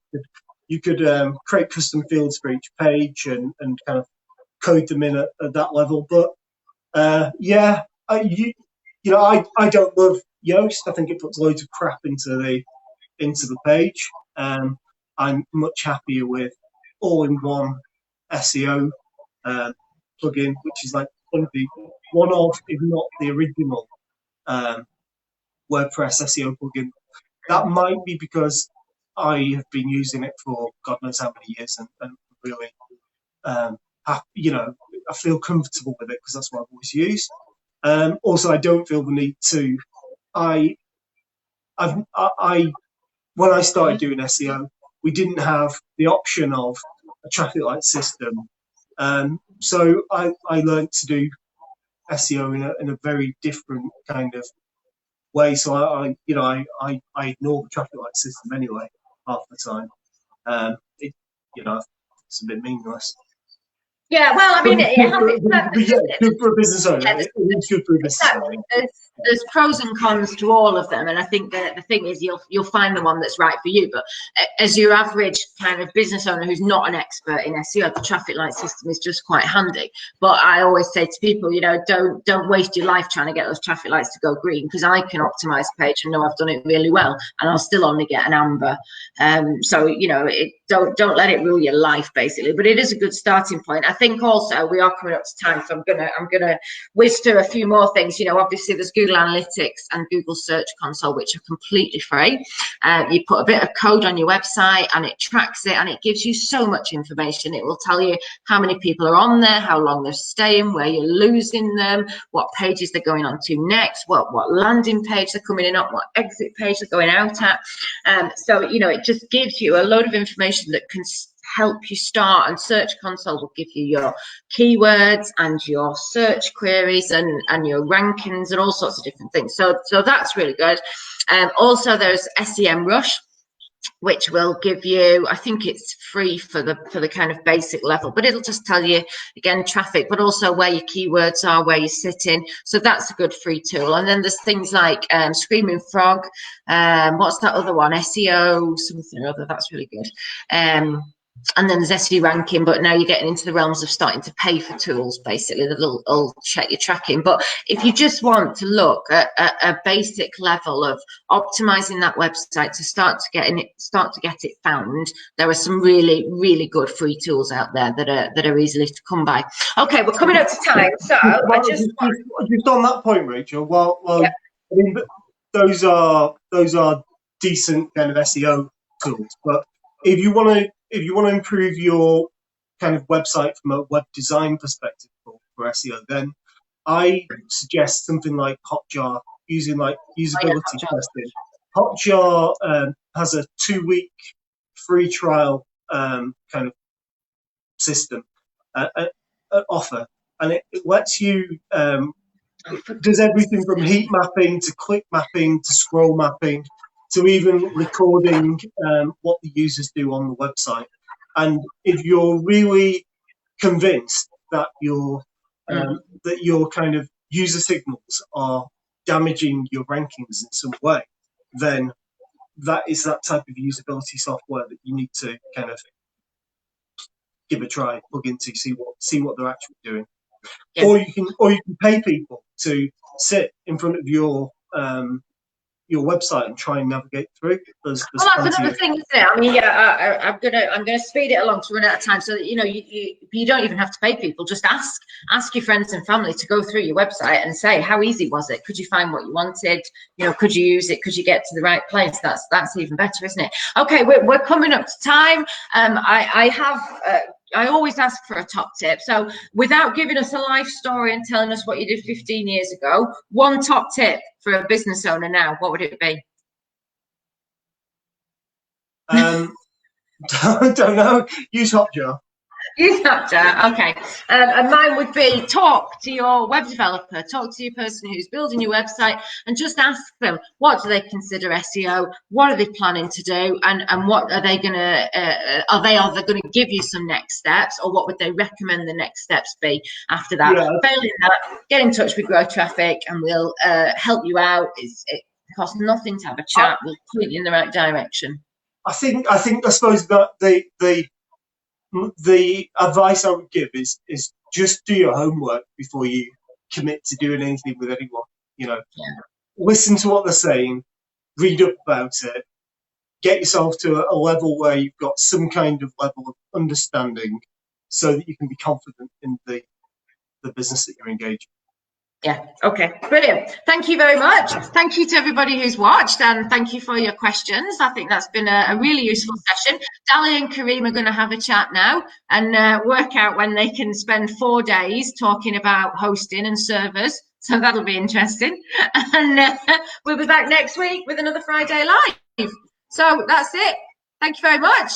You could create custom fields for each page and kind of code them in at that level. But yeah, I don't love Yoast. I think it puts loads of crap into the page. I'm much happier with all-in-one SEO plugin, which is like one of, if not the original WordPress SEO plugin. That might be because I have been using it for God knows how many years, and really, I feel comfortable with it because that's what I've always used. Also, I don't feel the need to. When I started doing SEO, we didn't have the option of a traffic light system. So I learned to do SEO in a very different kind of way. So I ignore the traffic light system anyway half the time. It's a bit meaningless.
Yeah, well, I mean,
good for a business owner. It's good for a business owner.
There's pros and cons to all of them, and I think that the thing is you'll find the one that's right for you. But as your average kind of business owner who's not an expert in SEO, the traffic light system is just quite handy. But I always say to people, don't waste your life trying to get those traffic lights to go green, because I can optimize a page and know I've done it really well, and I'll still only get an amber. So don't let it rule your life, basically. But it is a good starting point. I think also we are coming up to time, so I'm gonna whiz through a few more things. Obviously there's Google Analytics and Google Search Console, which are completely free. You put a bit of code on your website and it tracks it, and it gives you so much information. It will tell you how many people are on there, how long they're staying, where you're losing them, what pages they're going on to next, what landing page they're coming in on, what exit page they're going out at. So it just gives you a load of information that can help you start, and Search Console will give you your keywords and your search queries and your rankings and all sorts of different things. So that's really good. Also there's SEM Rush, which will give you, I think it's free for the kind of basic level, but it'll just tell you again traffic, but also where your keywords are, where you're sitting. So that's a good free tool. And then there's things like Screaming Frog. What's that other one? SEO something or other. That's really good. And then there's SEO ranking, but now you're getting into the realms of starting to pay for tools, basically, that'll check your tracking. But if you just want to look at a basic level of optimizing that website to start to get it found, there are some really, really good free tools out there that are easily to come by. Okay, we're coming up to time, so
just on that point, Rachel. Well,
yeah.
I mean, those are decent kind of SEO tools, but if you want to improve your kind of website from a web design perspective for SEO, then I suggest something like Hotjar, using like usability testing. Hotjar has a 2-week free trial kind of system offer, and it lets you does everything from heat mapping to click mapping to scroll mapping to even recording what the users do on the website. And if you're really convinced that your kind of user signals are damaging your rankings in some way, then that is that type of usability software that you need to kind of give a try, plug into, see what they're actually doing. Yeah. Or you can pay people to sit in front of your your website and try and navigate through. There's
Well, that's
plenty
another
of,
thing, isn't it? I mean, yeah, I'm gonna speed it along to run out of time, so that you don't even have to pay people. Just ask your friends and family to go through your website and say, how easy was it? Could you find what you wanted? Could you use it? Could you get to the right place? That's even better, isn't it? Okay, we're coming up to time. I always ask for a top tip. So without giving us a life story and telling us what you did 15 years ago, one top tip for a business owner now, what would it be?
don't know, use Hotjar.
You Hotjar, okay. And mine would be talk to your web developer, talk to your person who's building your website, and just ask them, what do they consider SEO? What are they planning to do? And what are they going to, are they going to give you some next steps, or what would they recommend the next steps be after that?
Yeah.
Failing that, get in touch with GrowTraffic and we'll help you out. It costs nothing to have a chat. We'll point you in the right direction.
I suppose that the advice I would give is just do your homework before you commit to doing anything with anyone. Listen to what they're saying, read up about it, get yourself to a level where you've got some kind of level of understanding, so that you can be confident in the business that you're engaged in.
Yeah, okay, brilliant. Thank you very much. Thank you to everybody who's watched, and thank you for your questions. I think that's been a really useful session. Dalley and Kareem are going to have a chat now and work out when they can spend 4 days talking about hosting and servers. So that'll be interesting. And we'll be back next week with another Friday Live. So that's it. Thank you very much.